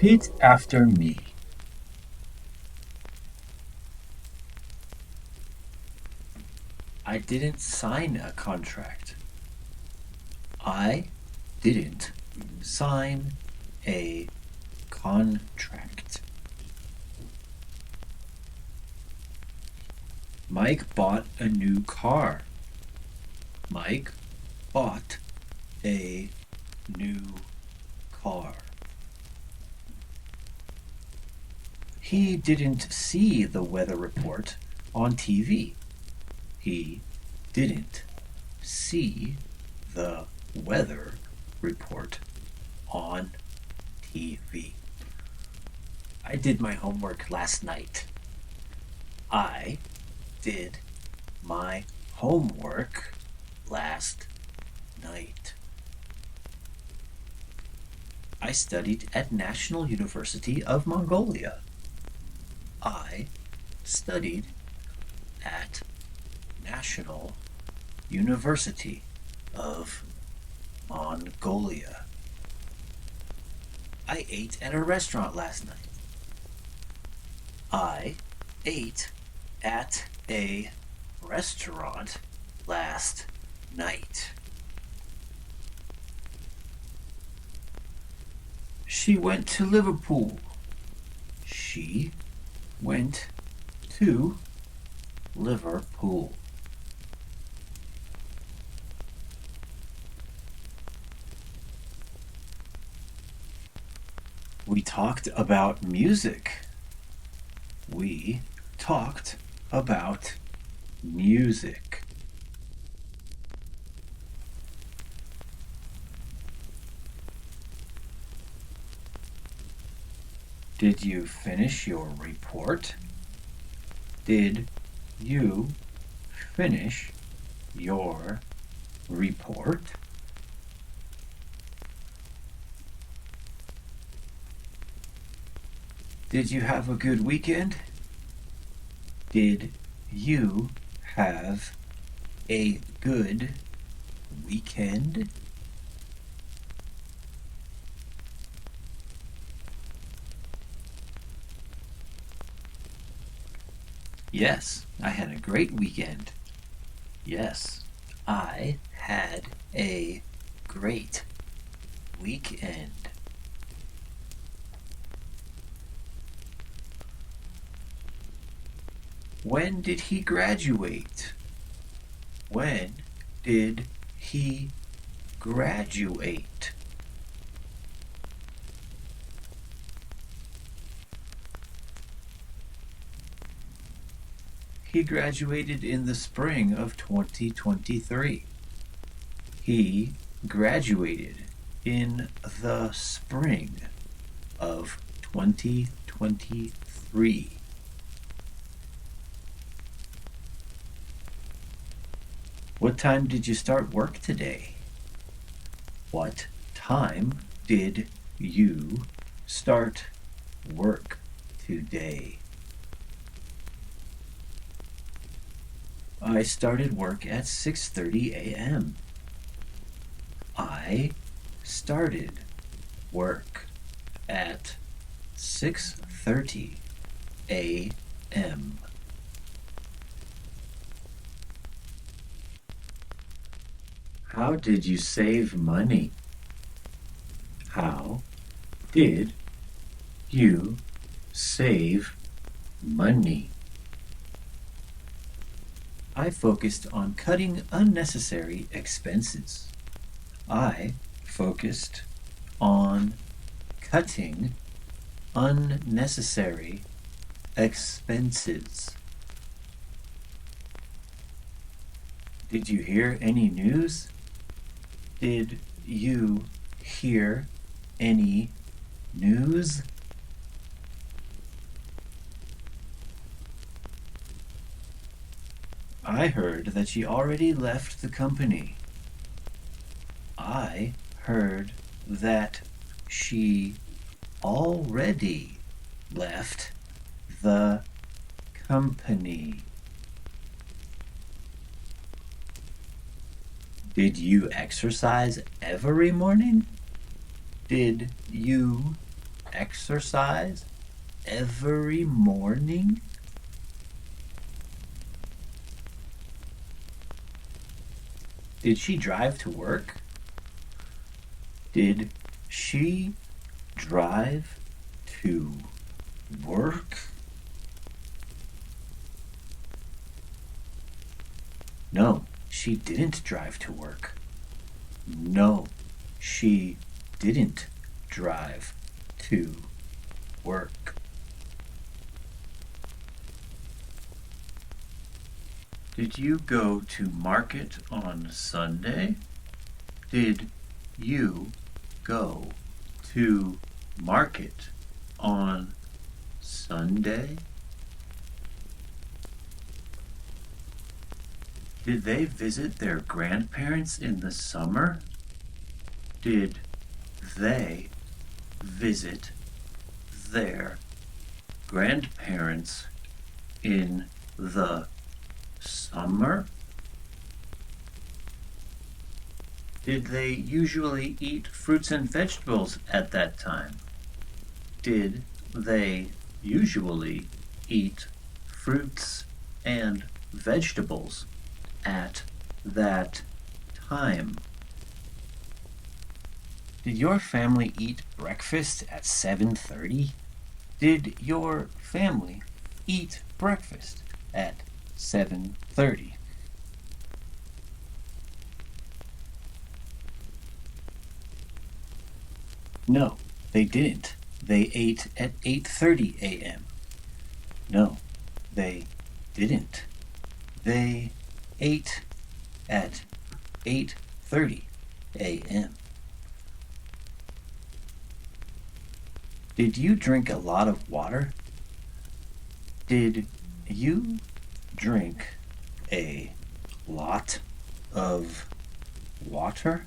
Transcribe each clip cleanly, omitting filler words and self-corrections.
Repeat after me. I didn't sign a contract. I didn't sign a contract. Mike bought a new car. Mike bought a new car. He didn't see the weather report on TV. He didn't see the weather report on TV. I did my homework last night. I did my homework last night. I studied at National University of Mongolia. I studied at National University of Mongolia. I ate at a restaurant last night. I ate at a restaurant last night. She went to Liverpool. She went to Liverpool. We talked about music. We talked about music. Did you finish your report? Did you finish your report? Did you have a good weekend? Did you have a good weekend? Yes, I had a great weekend. Yes, I had a great weekend. When did he graduate? When did he graduate? He graduated in the spring of 2023. He graduated in the spring of 2023. What time did you start work today? What time did you start work today? I started work at 6:30 a.m. I started work at 6:30 a.m. How did you save money? How did you save money? I focused on cutting unnecessary expenses. I focused on cutting unnecessary expenses. Did you hear any news? Did you hear any news? I heard that she already left the company. I heard that she already left the company. Did you exercise every morning? Did you exercise every morning? Did she drive to work? Did she drive to work? No, she didn't drive to work. No, she didn't drive to work. Did you go to market on Sunday? Did you go to market on Sunday? Did they visit their grandparents in the summer? Did they visit their grandparents in the summer? Did they usually eat fruits and vegetables at that time? Did they usually eat fruits and vegetables at that time? Did your family eat breakfast at 7:30? Did your family eat breakfast at 7:30? No, they didn't. They ate at 8:30 a.m. No, they didn't. They ate at 8:30 a.m. Did you drink a lot of water? Did you drink a lot of water?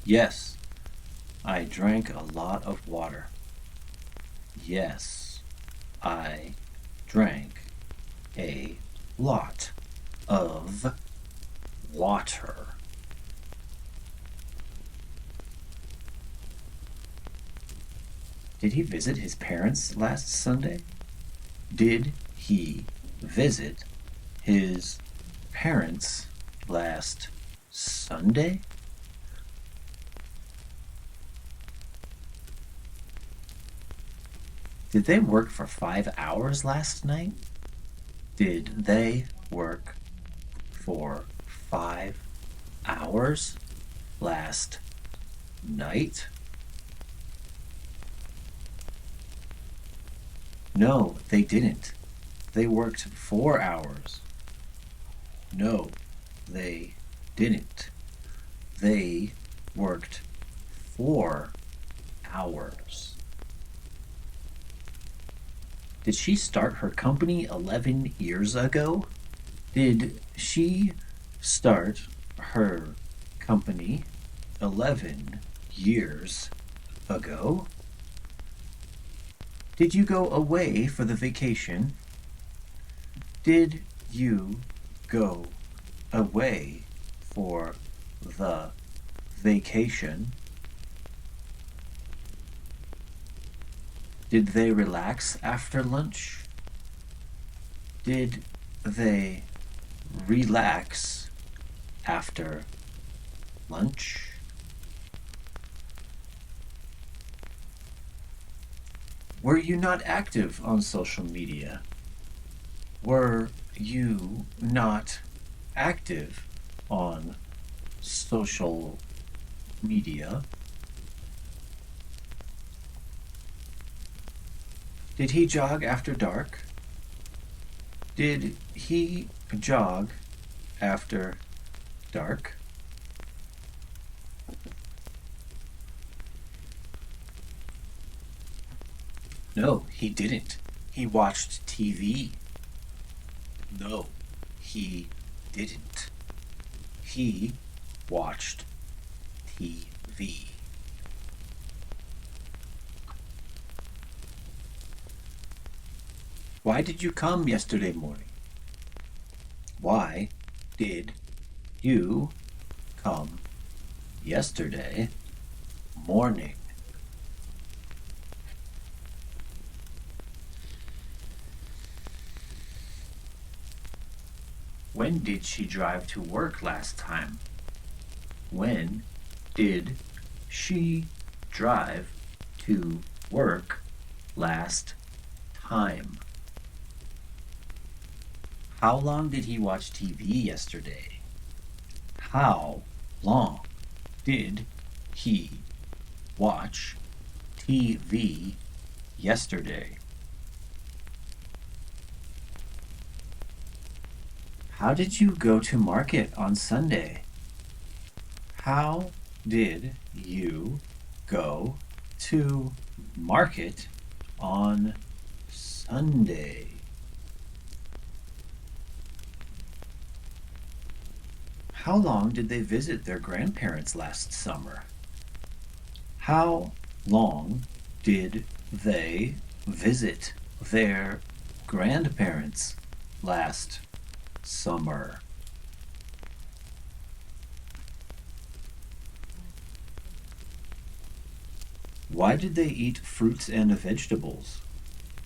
Yes, I drank a lot of water. Yes, I drank a lot of water. Did he visit his parents last Sunday? Did he visit his parents last Sunday? Did they work for 5 hours last night? Did they work for 5 hours last night? No, they didn't. They worked 4 hours. No, they didn't. They worked 4 hours. Did she start her company 11 years ago? Did she start her company 11 years ago? Did you go away for the vacation? Did you go away for the vacation? Did they relax after lunch? Did they relax after lunch? Were you not active on social media? Were you not active on social media? Did he jog after dark? Did he jog after dark? No, he didn't. He watched TV. No, he didn't. He watched TV. Why did you come yesterday morning? Why did you come yesterday morning. When did she drive to work last time? When did she drive to work last time? How long did he watch TV yesterday? How long did he watch TV yesterday? How did you go to market on Sunday? How did you go to market on Sunday? How long did they visit their grandparents last summer? How long did they visit their grandparents last summer? Why did they eat fruits and vegetables?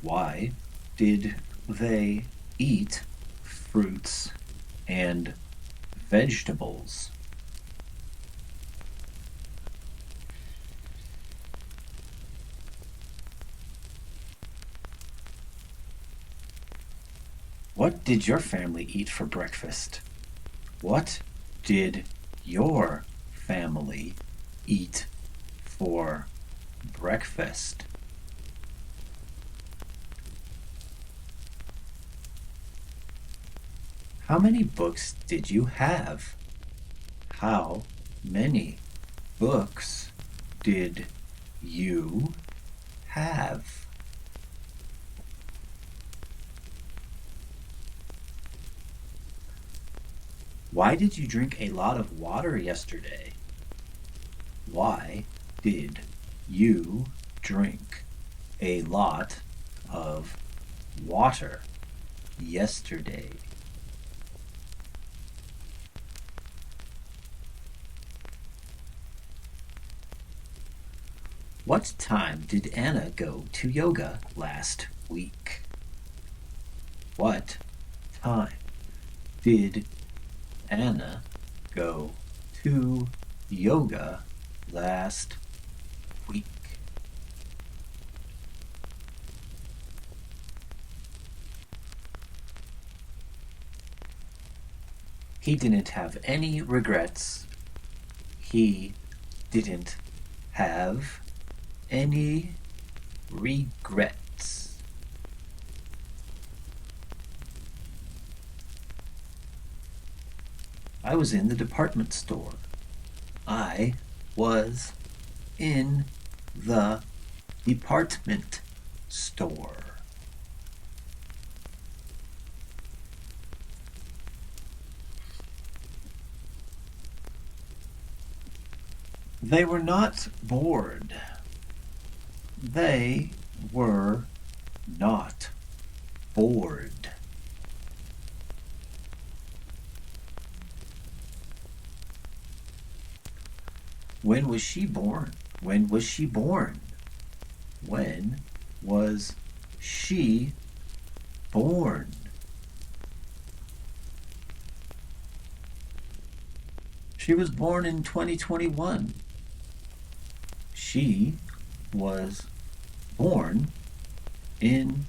Why did they eat fruits and vegetables? What did your family eat for breakfast? What did your family eat for breakfast? How many books did you have? How many books did you have? Why did you drink a lot of water yesterday? Why did you drink a lot of water yesterday? What time did Anna go to yoga last week? What time did Anna go to yoga last week? He didn't have any regrets. He didn't have any regrets. I was in the department store. I was in the department store. They were not bored. They were not bored. When was she born? When was she born? When was she born? She was born in 2021. She was born in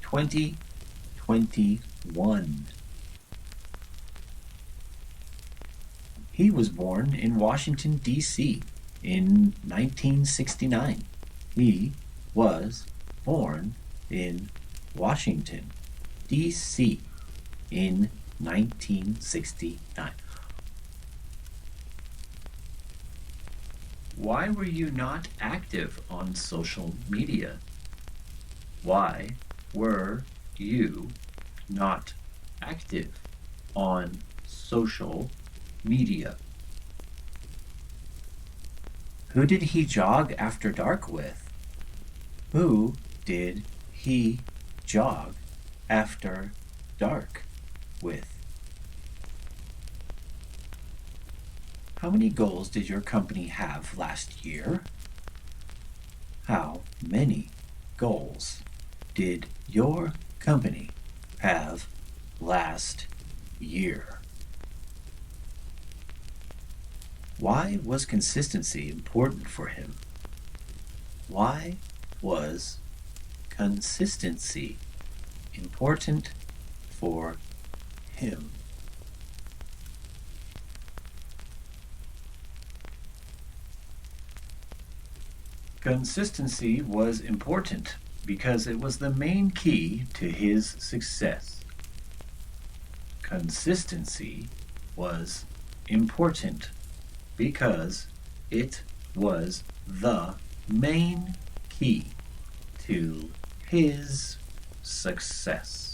2021. He was born in Washington, D.C. in 1969. He was born in Washington, D.C. in 1969. Why were you not active on social media? Why were you not active on social media? Who did he jog after dark with? Who did he jog after dark with? How many goals did your company have last year? How many goals did your company have last year? Why was consistency important for him? Why was consistency important for him? Consistency was important because it was the main key to his success. Consistency was important because it was the main key to his success.